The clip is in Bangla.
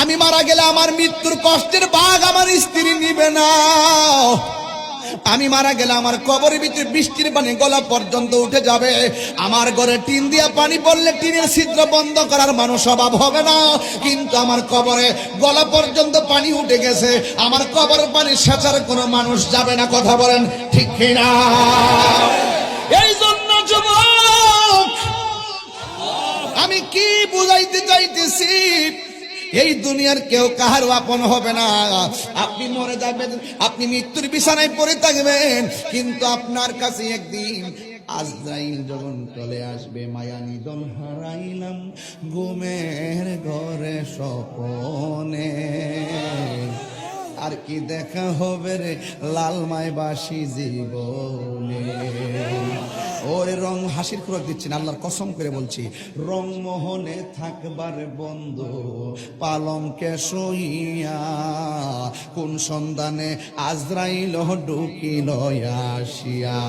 আমি মারা গেলে আমার মৃত্যুর কষ্টের ভাগ আমার স্ত্রী নিবে না। আমি মারা গেলে আমার কবরের ভিতরে বৃষ্টির পানি গলা পর্যন্ত উঠে যাবে। আমার ঘরে টিন দিয়া পানি পড়লে টিনের ছিদ্র বন্ধ করার মানুষ অভাব হবে না। কিন্তু আমার কবরে গলা পর্যন্ত পানি উঠে গেছে, আমার কবর পানি সেচার কোনো মানুষ যাবে না। কথা বলেন ঠিক কিনা? এই জন্য যুবক, আমি কি বুঝাইতে চাইতেছি, এই দুনিয়ার কেউ কাহার আপন হবে না। আপনি মরে যাবেন, আপনি মৃত্যুর বিছানায় পড়ে থাকবেন, কিন্তু আপনার কাছে একদিন আজরাইল যখন চলে আসবে, মায়া নিদন হারাইলাম ঘুমের ঘরে স্বপনে, আর কি দেখা হবে রে লালমাইবাসী জীবনে। ওরে রং হাসির খুরাক দিচ্ছেন, আল্লাহর কসম করে বলছি, রং মোহনে থাকবার বন্ধু পালঙ্কে শুইয়া, কোন সন্ধানে আজরাইল ঢুকিল আসিয়া।